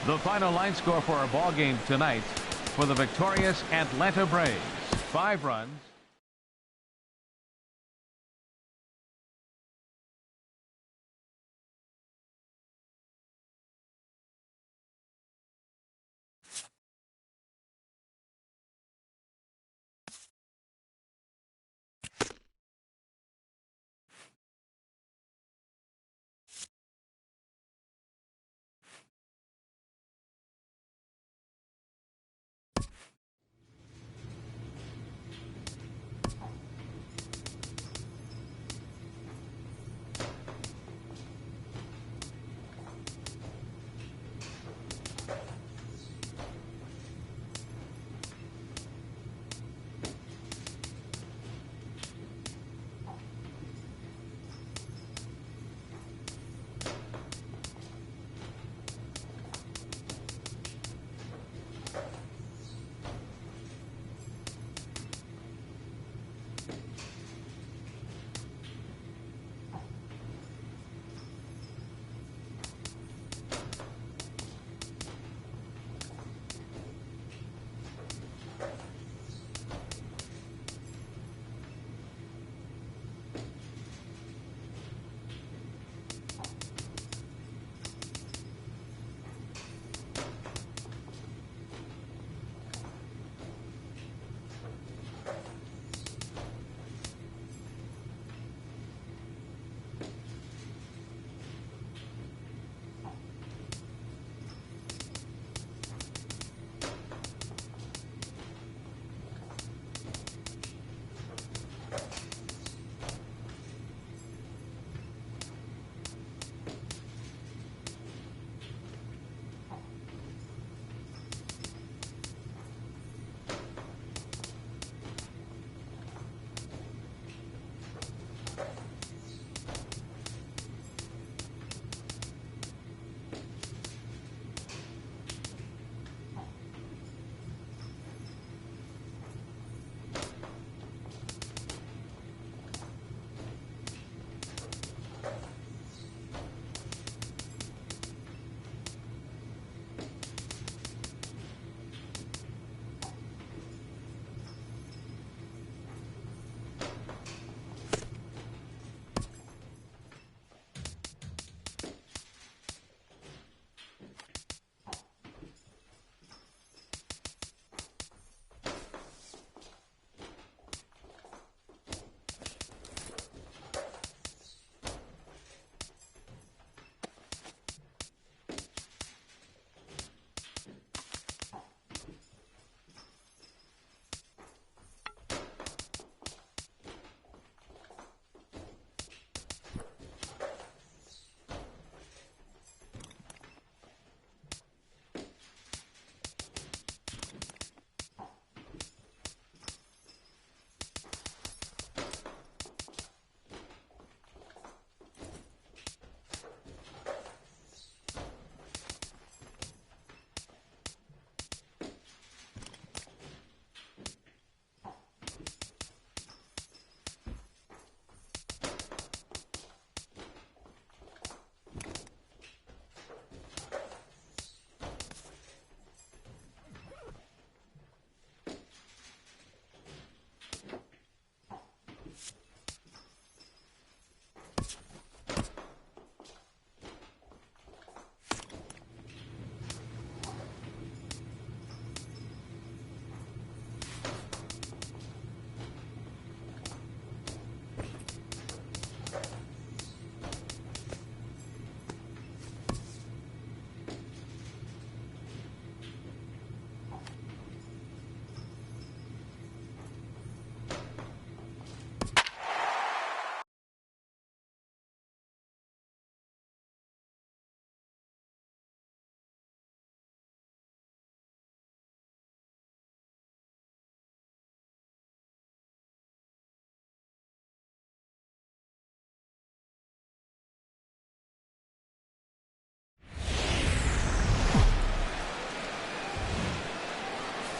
The final line score for our ball game tonight for the victorious Atlanta Braves. 5 runs.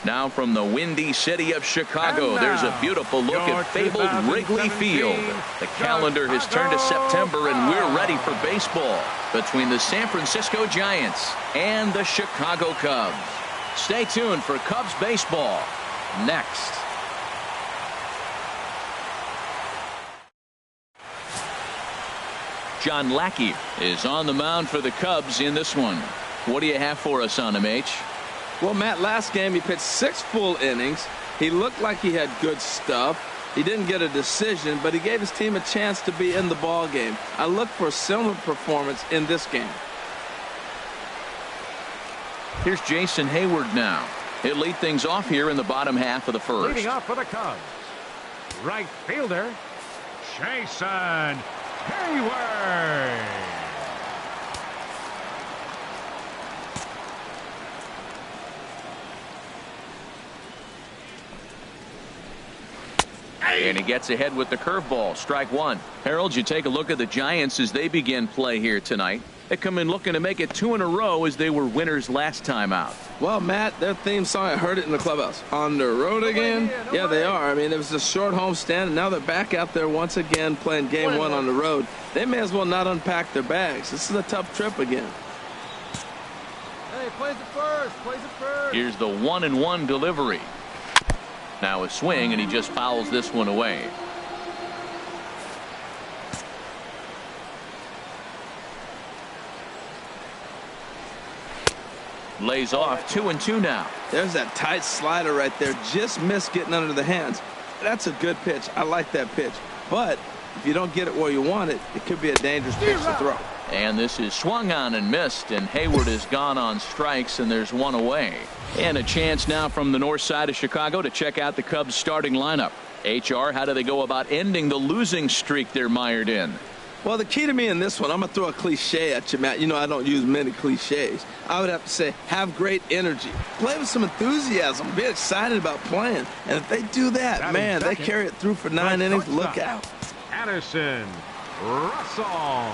Now from the windy city of Chicago, there's a beautiful look at fabled Wrigley Field. The calendar has turned to September, and we're ready for baseball between the San Francisco Giants and the Chicago Cubs. Stay tuned for Cubs baseball next. John Lackey is on the mound for the Cubs in this one. What do you have for us on him, H? Well, Matt, last game he pitched 6 full innings. He looked like he had good stuff. He didn't get a decision, but he gave his team a chance to be in the ball game. I look for a similar performance in this game. Here's Jason Hayward now. He'll lead things off here in the bottom half of the first. Leading off for the Cubs, right fielder, Jason Hayward. And he gets ahead with the curveball. Strike one. Harold, you take a look at the Giants as they begin play here tonight. They come in looking to make it 2 in a row as they were winners last time out. Well, Matt, their theme song, I heard it in the clubhouse. On the road again? Yeah, they are. I mean, it was a short homestand, and now they're back out there once again playing game 1 on the road. They may as well not unpack their bags. This is a tough trip again. Hey, plays it first. Plays it first. Here's the 1-1 delivery. Now a swing, and he just fouls this one away. Lays off 2-2 now. There's that tight slider right there. Just missed getting under the hands. That's a good pitch. I like that pitch. But if you don't get it where you want it, it could be a dangerous pitch to throw. And this is swung on and missed, and Hayward is gone on strikes, and there's one away. And a chance now from the north side of Chicago to check out the Cubs starting lineup. HR, how do they go about ending the losing streak they're mired in? Well, the key to me in this one, I'm going to throw a cliche at you, Matt. You know I don't use many cliches. I would have to say have great energy. Play with some enthusiasm. Be excited about playing. And if they do that, man, they carry it through for 9 innings. Look out. Addison Russell.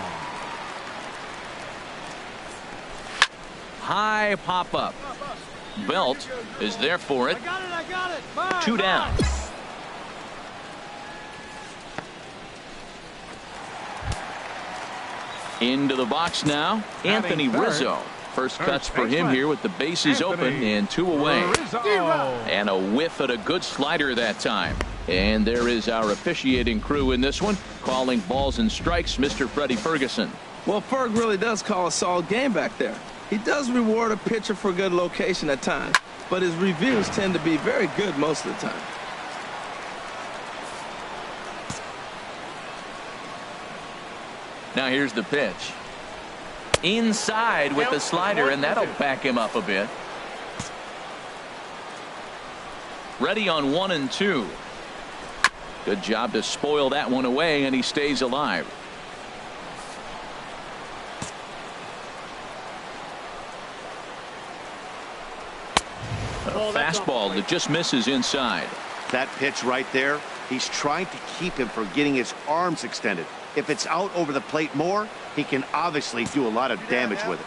High pop-up. Belt is there for it. I got it. Bye, 2 down. Into the box now, Anthony Rizzo. First cuts for him here with the bases open and 2 away. And a whiff at a good slider that time. And there is our officiating crew in this one, calling balls and strikes, Mr. Freddie Ferguson. Well, Ferg really does call a solid game back there. He does reward a pitcher for good location at times, but his reviews tend to be very good most of the time. Now here's the pitch. Inside with the slider, and that'll back him up a bit. Ready on 1-2. Good job to spoil that one away, and he stays alive. A fastball that just misses inside. That pitch right there, he's trying to keep him from getting his arms extended. If it's out over the plate more, he can obviously do a lot of damage with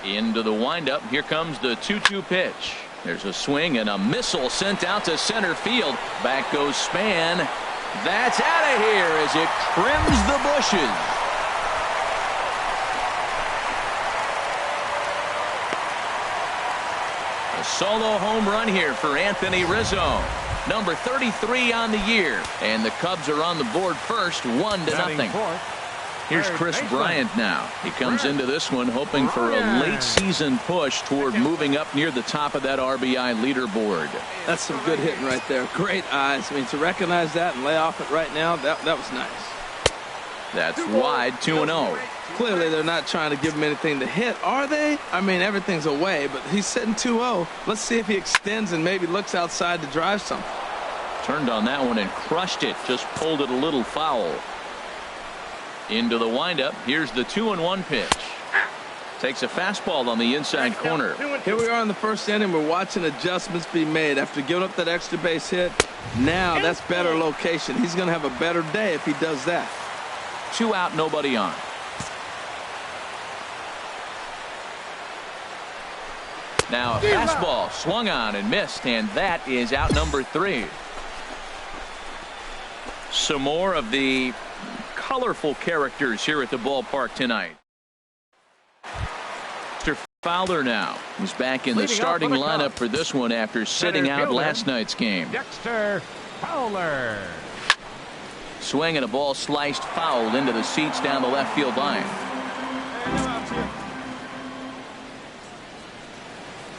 it. Into the windup. Here comes the 2-2 pitch. There's a swing and a missile sent out to center field. Back goes Span. That's out of here as it trims the bushes. A solo home run here for Anthony Rizzo. Number 33 on the year. And the Cubs are on the board first, 1-0. Here's Chris Bryant now. He comes into this one hoping for a late season push toward moving up near the top of that RBI leaderboard. That's some good hitting right there. Great eyes. I mean, to recognize that and lay off it right now, that was nice. That's wide, 2-0. Clearly, they're not trying to give him anything to hit, are they? I mean, everything's away, but he's sitting 2-0. Let's see if he extends and maybe looks outside to drive something. Turned on that one and crushed it. Just pulled it a little foul. Into the windup. Here's the 2-1 pitch. Takes a fastball on the inside corner. Here we are in the first inning. We're watching adjustments be made after giving up that extra base hit. Now that's better location. He's going to have a better day if he does that. 2 out, nobody on. Now a fastball swung on and missed, and that is out number 3. Some more of the colorful characters here at the ballpark tonight. Mr. Fowler now. He's back in the starting lineup for this one after sitting out last night's game. Dexter Fowler. Swing and a ball sliced foul into the seats down the left field line.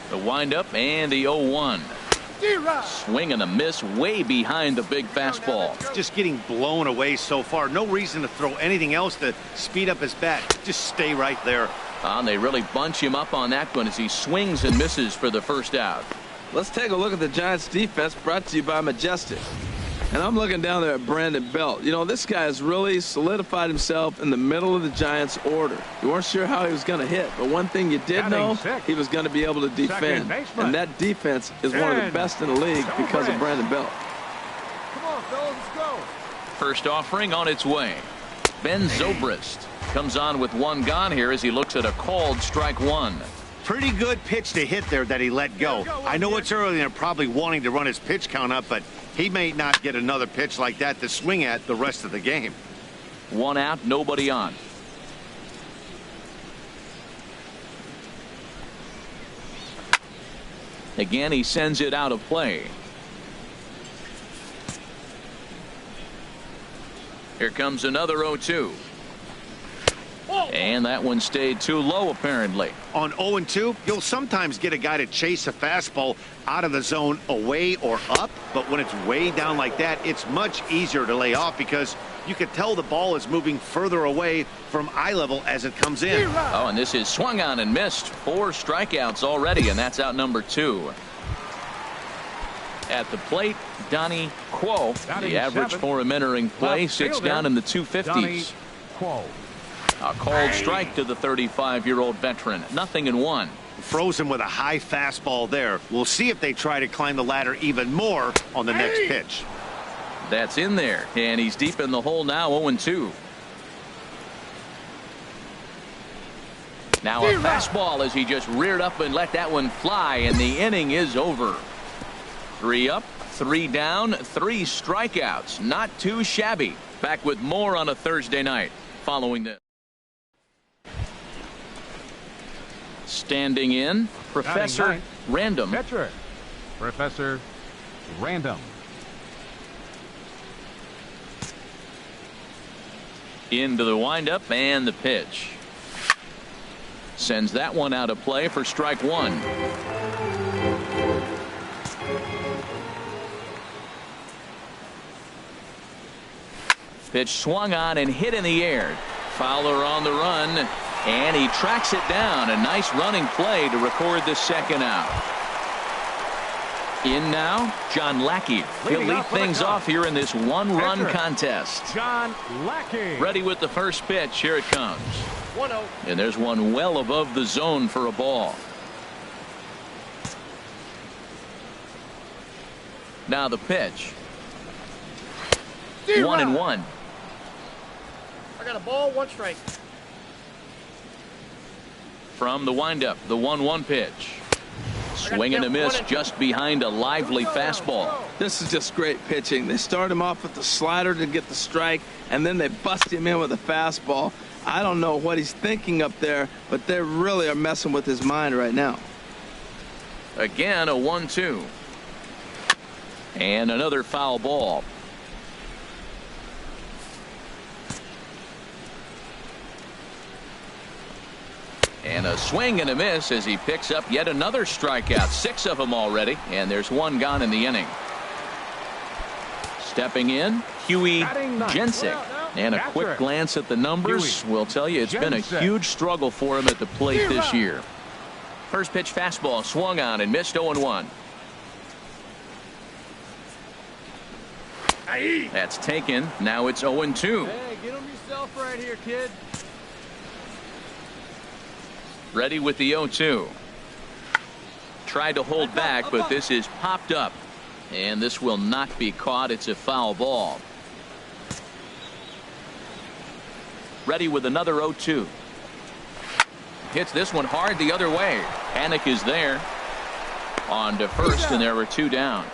The windup and the 0-1. Swing and a miss way behind the big fastball. Just getting blown away so far. No reason to throw anything else to speed up his bat. Just stay right there. And they really bunch him up on that one as he swings and misses for the first out. Let's take a look at the Giants defense, brought to you by Majestic. And I'm looking down there at Brandon Belt. You know, this guy has really solidified himself in the middle of the Giants order. You weren't sure how he was going to hit, but one thing you did know, he was going to be able to defend. And that defense is one of the best in the league because of Brandon Belt. Come on, fellas, let's go. First offering on its way. Ben Zobrist comes on with one gone here as he looks at a called strike 1. Pretty good pitch to hit there that he let go. I know it's early and they're probably wanting to run his pitch count up, but he may not get another pitch like that to swing at the rest of the game. 1 out, nobody on. Again, he sends it out of play. Here comes another 0-2. And that one stayed too low, apparently. On 0-2, you'll sometimes get a guy to chase a fastball out of the zone away or up, but when it's way down like that, it's much easier to lay off because you can tell the ball is moving further away from eye level as it comes in. Oh, and this is swung on and missed. 4 strikeouts already, and that's out number 2. At the plate, Donnie Quo. The average for him entering play sits down in the 250s. Quo. A called strike to the 35-year-old veteran. 0-1. Frozen with a high fastball there. We'll see if they try to climb the ladder even more on the next pitch. That's in there, and he's deep in the hole now. 0-2. Now a fastball as he just reared up and let that one fly, and the inning is over. 3 up, 3 down, 3 strikeouts. Not too shabby. Back with more on a Thursday night following this. Standing in, Professor Random. Pitcher, Professor Random. Into the windup and the pitch. Sends that one out of play for strike 1. Pitch swung on and hit in the air. Fowler on the run, and he tracks it down. A nice running play to record the second out. In now, John Lackey. He'll lead things off here in this 1-run contest. John Lackey. Ready with the first pitch. Here it comes. 1-0. And there's one well above the zone for a ball. Now the pitch. 1-1. I got a ball, 1 strike. From the windup, the 1-1 pitch. Swing and a miss just behind a lively fastball. This is just great pitching. They start him off with the slider to get the strike, and then they bust him in with a fastball. I don't know what he's thinking up there, but they really are messing with his mind right now. Again, a 1-2. And another foul ball. And a swing and a miss as he picks up yet another strikeout. 6 of them already, and there's 1 gone in the inning. Stepping in, Huey Jensick. And a quick glance at the numbers will tell you it's been a huge struggle for him at the plate this year. First pitch fastball swung on and missed. 0-1. That's taken. Now it's 0-2. Hey, get him yourself right here, kid. Ready with the 0-2. Tried to hold back, but this is popped up. And this will not be caught. It's a foul ball. Ready with another 0-2. Hits this one hard the other way. Panic is there. On to first, and there were 2 down.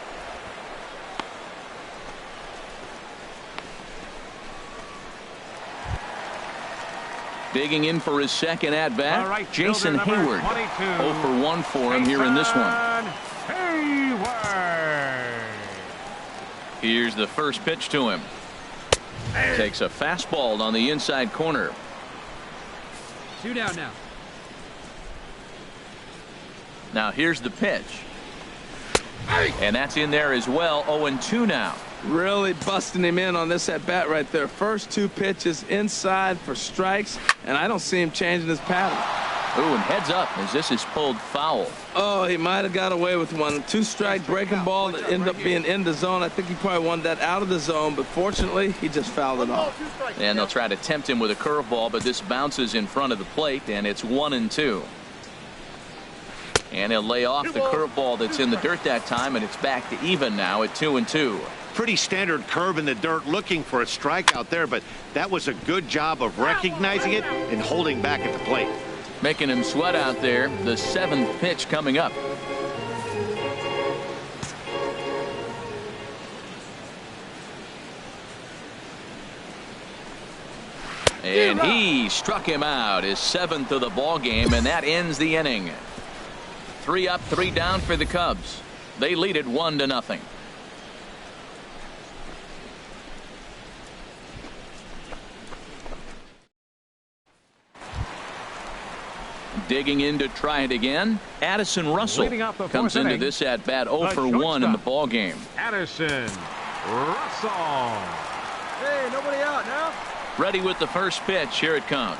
Digging in for his second at-bat, right, Jason Hayward. 0 for 1 for him here in this one. Hayward. Here's the first pitch to him. Takes a fastball on the inside corner. 2 down now. Now here's the pitch. And that's in there as well. 0-2 now. Really busting him in on this at bat right there. First 2 pitches inside for strikes, and I don't see him changing his pattern. Ooh, and heads up as this is pulled foul. Oh, he might have got away with one. 2-strike breaking ball that ended up being in the zone. I think he probably wanted that out of the zone, but fortunately, he just fouled it off. And they'll try to tempt him with a curveball, but this bounces in front of the plate, and it's 1-2. And he'll lay off the curveball that's in the dirt that time, and it's back to even now at 2-2. Pretty standard curve in the dirt, looking for a strikeout there, but that was a good job of recognizing it and holding back at the plate. Making him sweat out there. The 7th pitch coming up. And he struck him out, his 7th of the ball game, and that ends the inning. 3 up, 3 down for the Cubs. They lead it 1-0. Digging in to try it again. Addison Russell comes into this at bat 0 for 1 in the ball game. Addison Russell. Hey, nobody out now. Ready with the first pitch. Here it comes.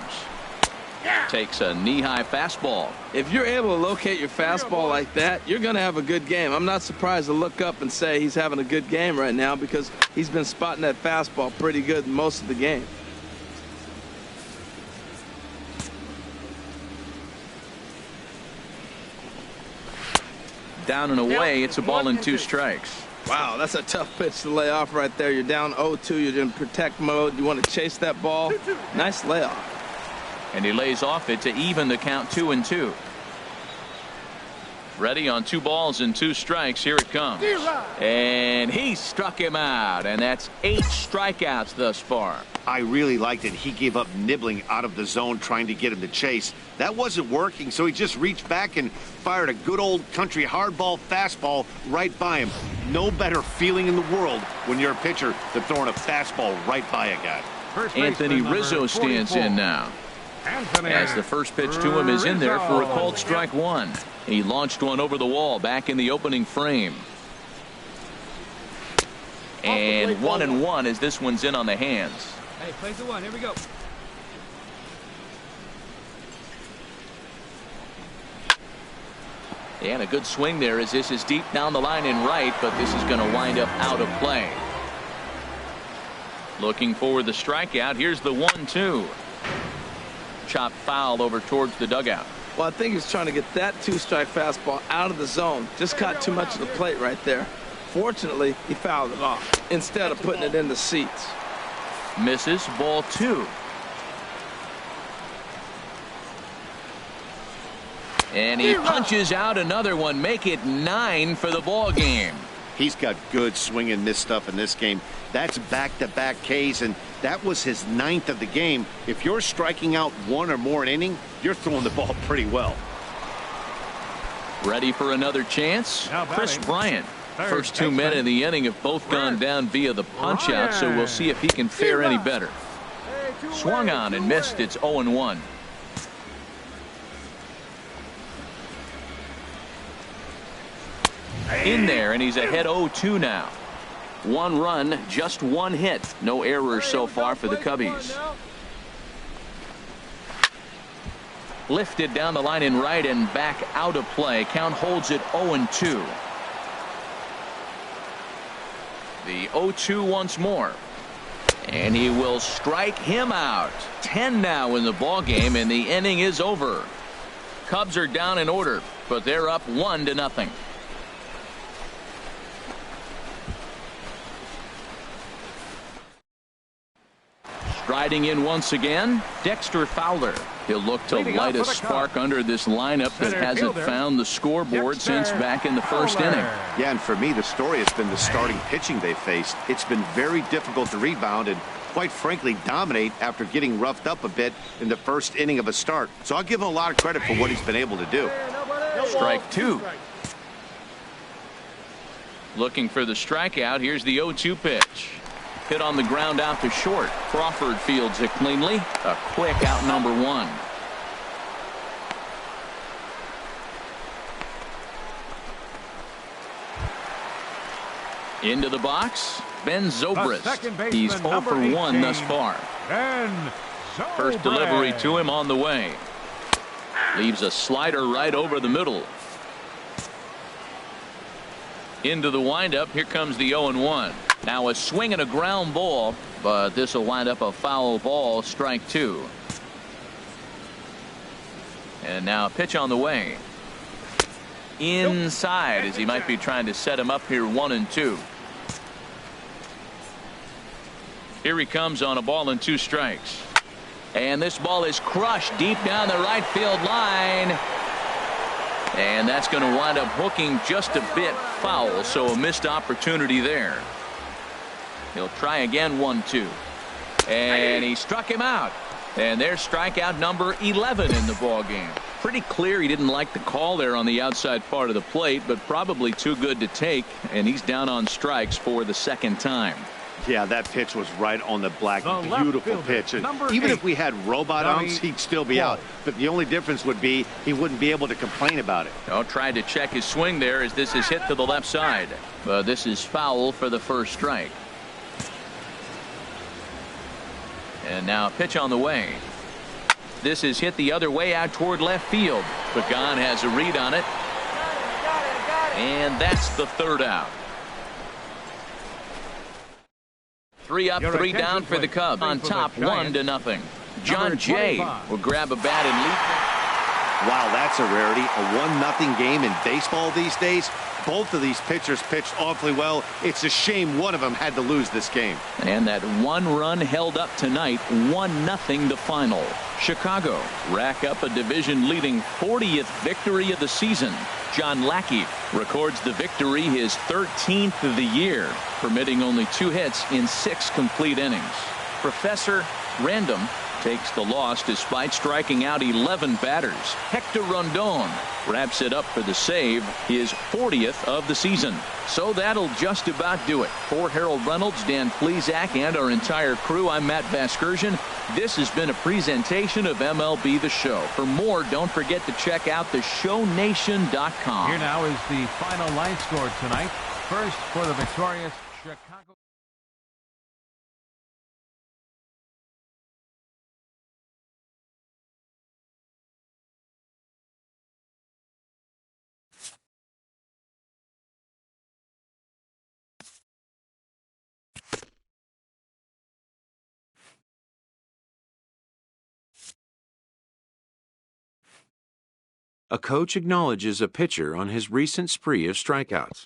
Takes a knee-high fastball. If you're able to locate your fastball like that, you're going to have a good game. I'm not surprised to look up and say he's having a good game right now because he's been spotting that fastball pretty good most of the game. Down and away. It's a ball and 2 strikes. Wow, that's a tough pitch to lay off right there. You're down 0-2. You're in protect mode. You want to chase that ball. Nice layoff. And he lays off it to even the count 2-2. Ready on 2 balls and 2 strikes. Here it comes. And he struck him out. And that's 8 strikeouts thus far. I really liked it. He gave up nibbling out of the zone trying to get him to chase. That wasn't working, so he just reached back and fired a good old country hardball fastball right by him. No better feeling in the world when you're a pitcher than throwing a fastball right by a guy. Anthony Rizzo stands in now. As the first pitch to him is in there for a called strike 1. He launched one over the wall back in the opening frame. And 1-1 as this one's in on the hands. Hey, plays the 1. Here we go. And a good swing there as this is deep down the line in right, but this is going to wind up out of play. Looking for the strikeout. Here's the 1-2. Chopped foul over towards the dugout. Well, I think he's trying to get that 2-strike fastball out of the zone. Just caught too much of the plate right there. Fortunately, he fouled it off instead of putting it in the seats. Misses, ball 2. And he punches out another one. Make it 9 for the ball game. He's got good swing and miss stuff in this game. That's back-to-back Ks, and that was his 9th of the game. If you're striking out 1 or more an inning, you're throwing the ball pretty well. Ready for another chance? Chris Bryant. First 2 men in the inning have both gone down via the punch-out, so we'll see if he can fare any better. Swung on and missed. It's 0-1. In there, and he's ahead 0-2 now. 1 run, just 1 hit. No errors so far for the Cubbies. Lifted down the line in right and back out of play. Count holds it 0-2. The 0-2 once more. And he will strike him out. 10 now in the ball game, and the inning is over. Cubs are down in order, but they're up 1-0. Striding in once again, Dexter Fowler. He'll look to Leading light off a for the spark Cubs, under this lineup that center hasn't fielder, found the scoreboard Dexter since back in the first Fowler. inning. Yeah, and for me, the story has been the starting pitching they faced. It's been very difficult to rebound and, quite frankly, dominate after getting roughed up a bit in the first inning of a start. So I'll give him a lot of credit for what he's been able to do. Strike two. Looking for the strikeout. Here's the 0-2 pitch. Hit on the ground out to short. Crawford fields it cleanly. A quick out number one. Into the box, Ben Zobrist. He's 0 for 1 thus far. Ben First delivery to him on the way. Leaves a slider right over the middle. Into the windup. Here comes the 0-1. Now a swing and a ground ball, but this will wind up a foul ball. Strike two. And now a pitch on the way. Inside, as he might be trying to set him up here. 1-2. Here he comes on a ball and 2 strikes. And this ball is crushed deep down the right field line. And that's going to wind up hooking just a bit foul, so a missed opportunity there. He'll try again. 1-2. And he struck him out. And there's strikeout number 11 in the ball game. Pretty clear he didn't like the call there on the outside part of the plate, but probably too good to take, and he's down on strikes for the second time. Yeah, that pitch was right on the black. The left Beautiful fielder, pitch. number Even 8, if we had robot Johnny arms, he'd still be Wall. out. But the only difference would be he wouldn't be able to complain about it. Oh, tried to check his swing there as this is hit to the left side. But this is foul for the first strike. And now a pitch on the way. This is hit the other way out toward left field. Pagan has a read on it. And that's the third out. 3 up, Your 3 attention, down for the please. Cubs. On For the top, Giants. 1-0. John Number Jay 25. will grab a bat and lead. Wow, that's a rarity. A 1-0 game in baseball these days. Both of these pitchers pitched awfully well. It's a shame one of them had to lose this game. And that 1 run held up tonight. 1-0 the final. Chicago rack up a division-leading 40th victory of the season. John Lackey records the victory, his 13th of the year, permitting only 2 hits in 6 complete innings. Professor Random takes the loss despite striking out 11 batters. Hector Rondon wraps it up for the save, his 40th of the season. So that'll just about do it. For Harold Reynolds, Dan Plesac, and our entire crew, I'm Matt Vasgersian. This has been a presentation of MLB The Show. For more, don't forget to check out theshownation.com. Here now is the final line score tonight. First for the victorious Chicago. A coach acknowledges a pitcher on his recent spree of strikeouts.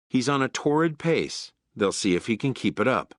He's on a torrid pace. They'll see if he can keep it up.